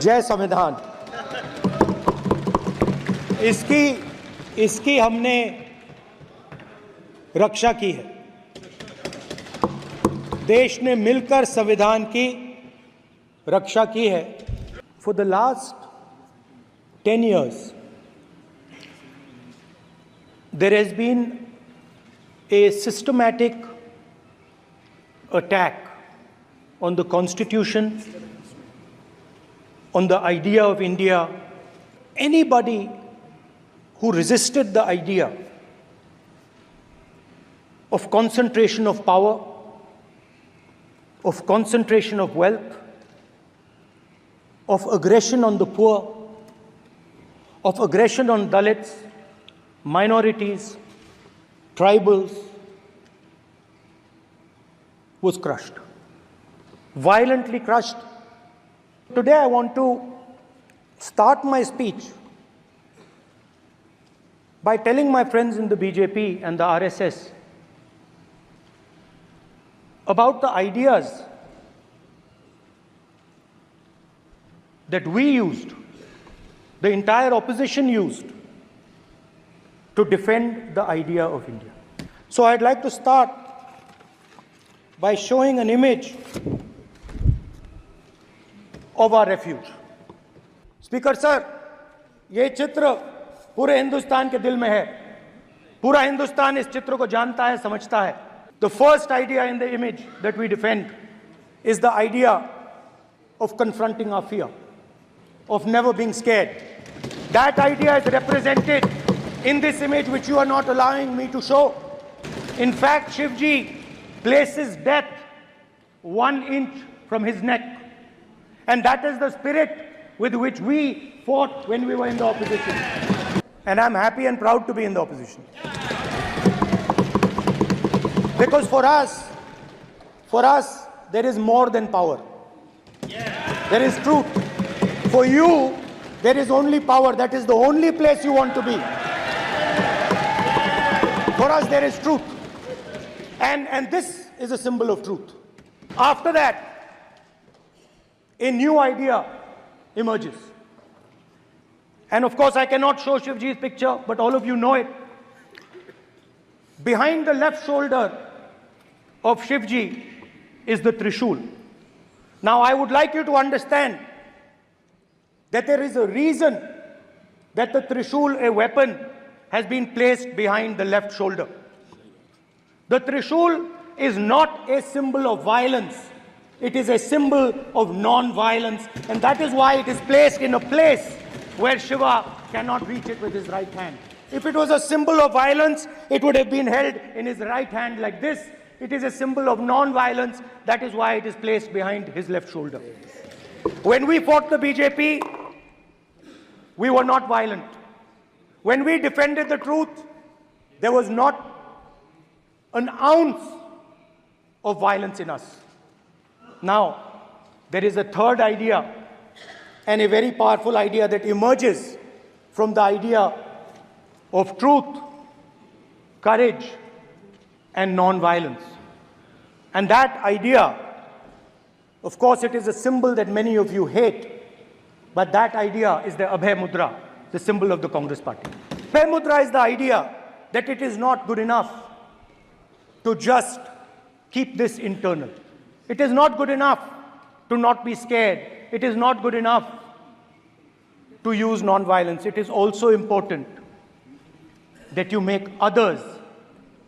जय संविधान। इसकी हमने रक्षा की है। देश ने मिलकर संविधान की रक्षा की है। For the last 10 years there has been a systematic attack on the Constitution, on the idea of India. Anybody who resisted the idea of concentration of power, of concentration of wealth, of aggression on the poor, of aggression on Dalits, minorities, tribals, was crushed, violently crushed. Today I want to start my speech by telling my friends in the BJP and the RSS about the ideas that we used, the entire opposition used, to defend the idea of India. So I'd like to start by showing an image of our refuge. Speaker sir, ये चित्र पूरे हिंदुस्तान के दिल में है। पूरा हिंदुस्तान इस चित्र को जानता है, समझता है। The first idea in the image that we defend is the idea of confronting our fear, of never being scared. That idea is represented in this image, which you are not allowing me to show. In fact, Shivji places death 1 inch from his neck. And that is the spirit with which we fought when we were in the opposition. And I'm happy and proud to be in the opposition. Because for us, there is more than power. There is truth. For you, there is only power. That is the only place you want to be. For us, there is truth. And this is a symbol of truth. After that, a new idea emerges. And of course, I cannot show Shivji's picture, but all of you know it. Behind the left shoulder of Shivji is the Trishul. Now, I would like you to understand that there is a reason that the Trishul, a weapon, has been placed behind the left shoulder. The Trishul is not a symbol of violence. It is a symbol of non-violence, and that is why it is placed in a place where Shiva cannot reach it with his right hand. If it was a symbol of violence, it would have been held in his right hand like this. It is a symbol of non-violence. That is why it is placed behind his left shoulder. When we fought the BJP, we were not violent. When we defended the truth, there was not an ounce of violence in us. Now, there is a third idea, and a very powerful idea that emerges from the idea of truth, courage, and non-violence. And that idea, of course, it is a symbol that many of you hate, but that idea is the Abhay Mudra, the symbol of the Congress party. Abhay Mudra is the idea that it is not good enough to just keep this internal. It is not good enough to not be scared. It is not good enough to use non-violence. It is also important that you make others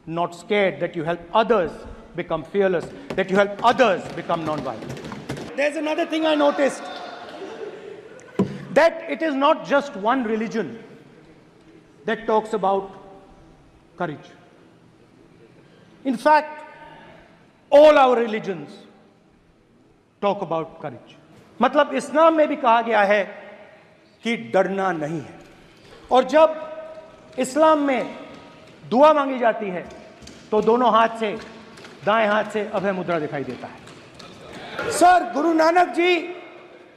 not scared, that you help others become fearless, that you help others become non-violent. There's another thing I noticed, that it is not just one religion that talks about courage. In fact, all our religions talk about courage. मतलब इस्लाम में भी कहा गया है कि डरना नहीं है, और जब इस्लाम में दुआ मांगी जाती है तो दोनों हाथ से, दाएं हाथ से अभय मुद्रा दिखाई देता है। सर, गुरु नानक जी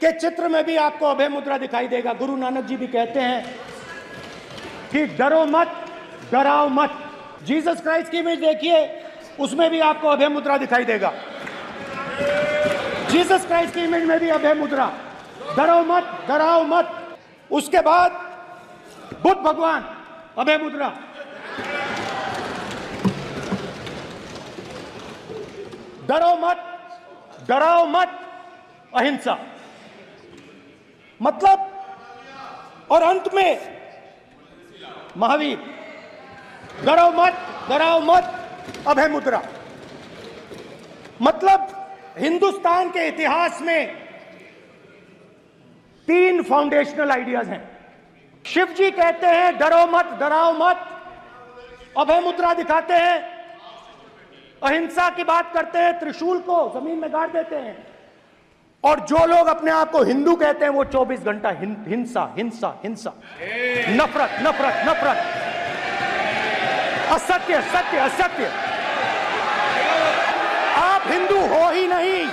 के चित्र में भी आपको अभय मुद्रा दिखाई देगा। गुरु नानक जी भी कहते हैं कि डरो मत, डराओ मत। जीसस क्राइस्ट की इमेज देखिए, उसमें भी आपको अभय मुद्रा दिखाई देगा। जीसस क्राइस्ट की इमेज में भी अभय मुद्रा। डरो मत, डराओ मत। उसके बाद बुद्ध भगवान, अभय मुद्रा। डरो मत, डराओ मत, अहिंसा। मतलब, और अंत में महावीर, डरो मत, डराओ मत, अभय मुद्रा। मतलब हिंदुस्तान के इतिहास में 3 फाउंडेशनल आइडियाज हैं। शिव जी कहते हैं डरो मत, डराओ मत, अभय मुद्रा दिखाते हैं, अहिंसा की बात करते हैं, त्रिशूल को जमीन में गाड़ देते हैं। और जो लोग अपने आप को हिंदू कहते हैं वो 24 घंटा हिंसा हिंसा हिंसा, नफरत नफरत नफरत, असत्य सत्य असत्य। आप हिंदू हो ही नहीं।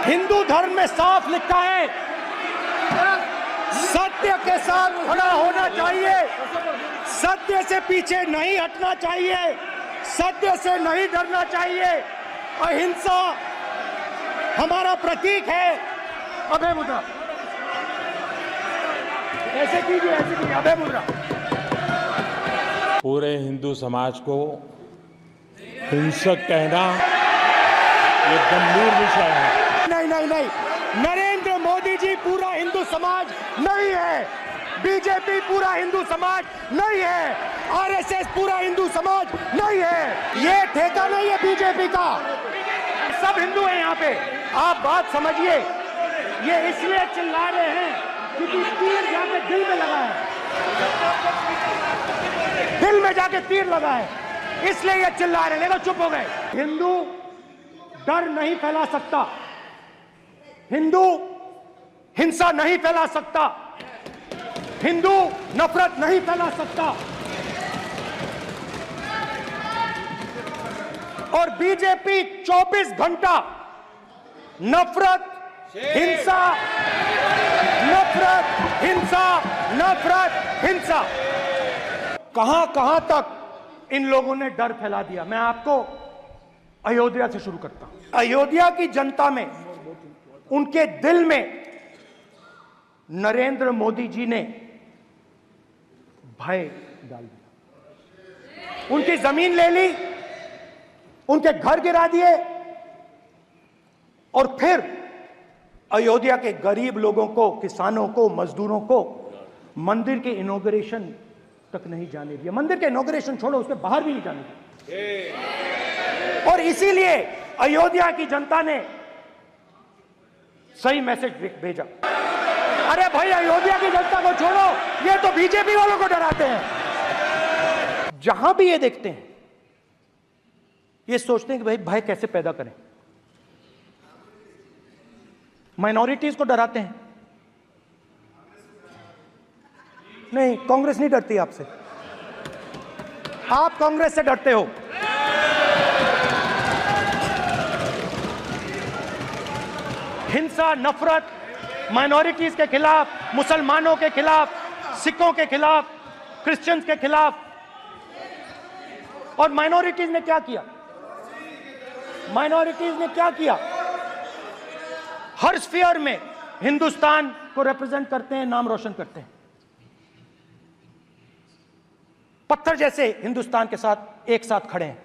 हिंदू धर्म में साफ लिखा है सत्य के साथ खड़ा होना चाहिए, सत्य से पीछे नहीं हटना चाहिए, सत्य से नहीं डरना चाहिए। अहिंसा हमारा प्रतीक है। अभय मुद्रा, ऐसे कीजिए, ऐसे कीजिए, अभय मुद्रा। पूरे हिंदू समाज को हिंसक कहना ये गंभीर विषय है। नहीं नहीं नहीं, नरेंद्र मोदी जी पूरा हिंदू समाज नहीं है, बीजेपी पूरा हिंदू समाज नहीं है, आरएसएस पूरा हिंदू समाज नहीं है। ये ठेका नहीं है बीजेपी का, सब हिंदू हैं यहाँ पे। आप बात समझिए, ये इसलिए चिल्ला रहे हैं क्योंकि तीर जाके दिल में लगा है, दिल में जाके तीर लगा है, इसलिए ये चिल्ला रहे हैं। देखो चुप हो गए। हिंदू डर नहीं फैला सकता, हिंदू हिंसा नहीं फैला सकता, हिंदू नफरत नहीं फैला सकता। और बीजेपी 24 घंटा नफरत हिंसा नफरत हिंसा नफरत हिंसा, कहां कहां तक इन लोगों ने डर फैला दिया। मैं आपको अयोध्या से शुरू करता हूं। अयोध्या की जनता में, उनके दिल में नरेंद्र मोदी जी ने भय डाल दिया। उनकी जमीन ले ली, उनके घर गिरा दिए, और फिर अयोध्या के गरीब लोगों को, किसानों को, मजदूरों को मंदिर के इनॉग्रेशन तक नहीं जाने दिया। मंदिर के इनॉग्रेशन छोड़ो, उसके बाहर भी नहीं जाने दिया। और इसीलिए अयोध्या की जनता ने सही मैसेज भेजा। अरे भाई, अयोध्या की जनता को छोड़ो, ये तो बीजेपी वालों को डराते हैं। जहां भी ये देखते हैं, ये सोचते हैं कि भाई भय कैसे पैदा करें। माइनॉरिटीज को डराते हैं। नहीं, कांग्रेस नहीं डरती आपसे, आप कांग्रेस से डरते हो। हिंसा नफरत माइनॉरिटीज के खिलाफ, मुसलमानों के खिलाफ, सिखों के खिलाफ, क्रिश्चियंस के खिलाफ। और माइनॉरिटीज ने क्या किया? माइनॉरिटीज ने क्या किया? हर स्फीयर में हिंदुस्तान को रिप्रेजेंट करते हैं, नाम रोशन करते हैं। पत्थर जैसे हिंदुस्तान के साथ एक साथ खड़े हैं,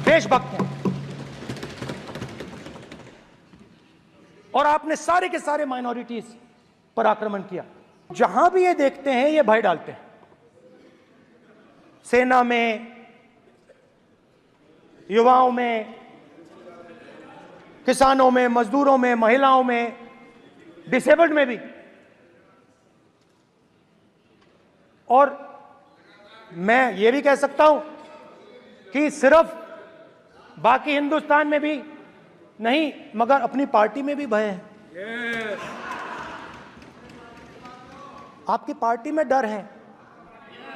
देशभक्त हैं। और आपने सारे के सारे माइनॉरिटीज पर आक्रमण किया। जहां भी ये देखते हैं, ये भय डालते हैं। सेना में, युवाओं में, किसानों में, मजदूरों में, महिलाओं में, डिसेबल्ड में भी। और मैं ये भी कह सकता हूं कि सिर्फ बाकी हिंदुस्तान में भी नहीं, मगर अपनी पार्टी में भी भय है। आपकी पार्टी में डर है,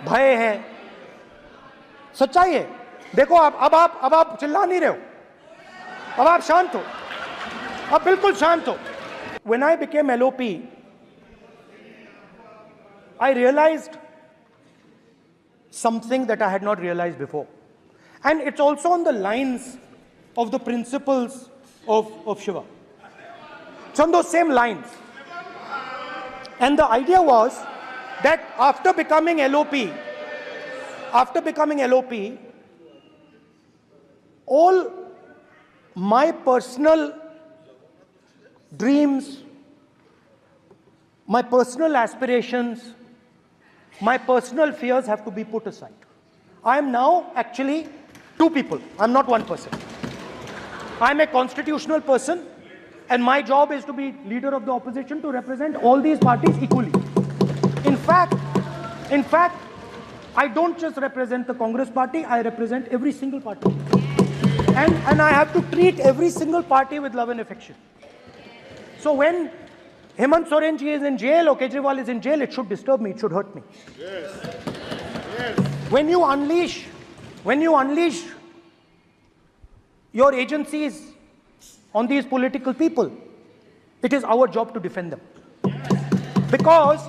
भय है, सच्चाई है। देखो अब आप चिल्ला नहीं रहे हो, अब आप शांत हो, अब बिल्कुल शांत हो। When I became LOP, I realized something that I had not realized before. And it's also on the lines of the principles of Shiva. It's on those same lines. And the idea was that after becoming LOP, all my personal dreams, my personal aspirations, my personal fears have to be put aside. I am now actually two people. I'm not one person. I'm a constitutional person, and my job is to be leader of the opposition, to represent all these parties equally. In fact, I don't just represent the Congress party, I represent every single party. And I have to treat every single party with love and affection. So when Hemant Soren ji is in jail or Kejriwal is in jail, it should disturb me, it should hurt me. Yes. Yes. When you unleash your agencies on these political people, it is our job to defend them. Yes. Because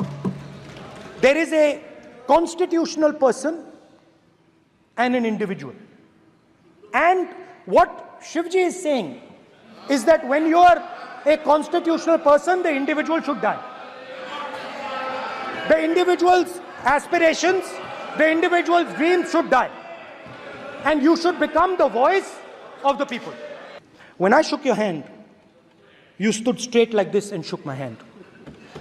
there is a constitutional person and an individual. And what Shivji is saying is that when you are a constitutional person, the individual should die. The individual's aspirations, the individual's dreams should die. And you should become the voice of the people. When I shook your hand, you stood straight like this and shook my hand.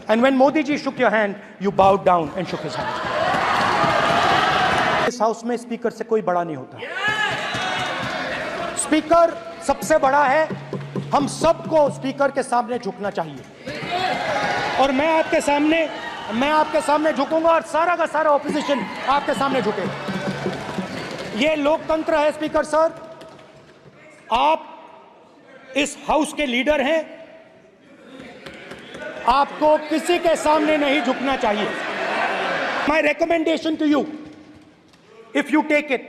And when Modi ji shook your hand, you bowed down and shook his hand. इस house में speaker से कोई बड़ा नहीं होता. Speaker सबसे बड़ा है. हम सबको स्पीकर के सामने झुकना चाहिए. और मैं आपके सामने झुकूंगा और सारा का सारा ऑपोजिशन आपके सामने झुकेगा. ये लोकतंत्र है स्पीकर सर. आप इस हाउस के लीडर हैं. आपको किसी के सामने नहीं झुकना चाहिए. My recommendation to you, if you take it,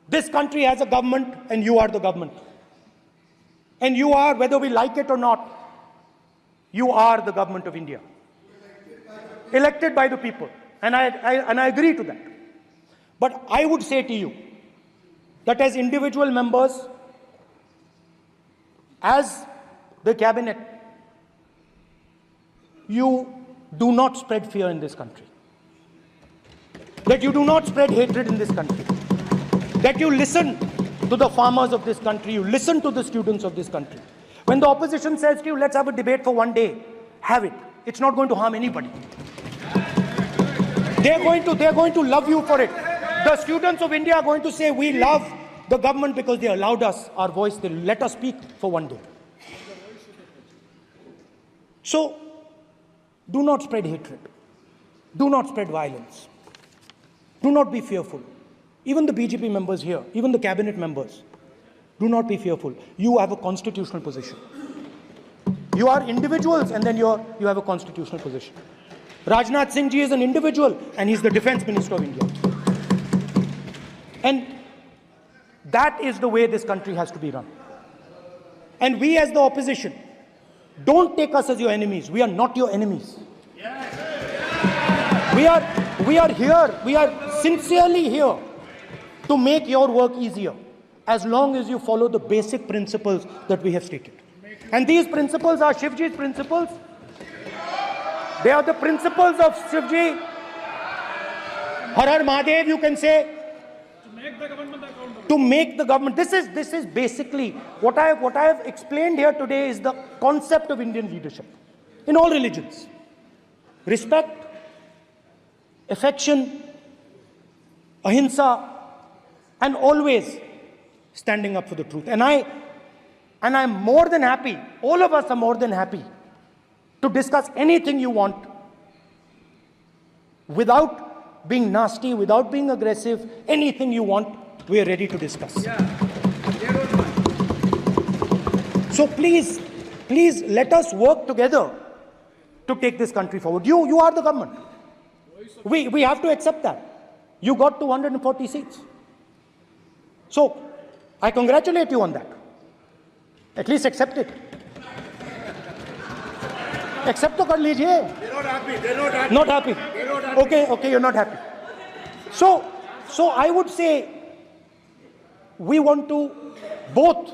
this country has a government and you are the government. And you are, whether we like it or not, you are the government of India. Elected by the people. And I agree to that. But I would say to you that as individual members, as the cabinet, you do not spread fear in this country. That you do not spread hatred in this country. That you listen to the farmers of this country, you listen to the students of this country. When the opposition says to you, let's have a debate for one day, have it. It's not going to harm anybody. They're going to love you for it. The students of India are going to say, we love the government because they allowed us our voice, they let us speak for one day. So, do not spread hatred. Do not spread violence. Do not be fearful. Even the BJP members here, even the cabinet members, do not be fearful. You have a constitutional position. You are individuals and then you have a constitutional position. Rajnath Singh ji is an individual and he's the defense minister of India. And that is the way this country has to be run. And we as the opposition, don't take us as your enemies. We are not your enemies. We are here, we are sincerely here to make your work easier, as long as you follow the basic principles that we have stated. And these principles are Shivji's principles. They are the principles of Shivji. Har Har Mahadev, you can say. To make the government. This is basically what I have explained here today is the concept of Indian leadership in all religions. Respect, affection, ahimsa, and always standing up for the truth. And I'm more than happy, all of us are more than happy to discuss anything you want without being nasty, without being aggressive. Anything you want, we are ready to discuss. So please let us work together to take this country forward. You are the government. We have to accept that. You got 240 seats. So, I congratulate you on that. At least accept it. Accept to kar lijiye. They're not happy. Not happy. Okay, you're not happy. So I would say we want to both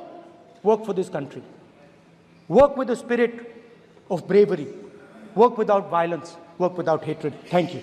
work for this country. Work with the spirit of bravery. Work without violence. Work without hatred. Thank you.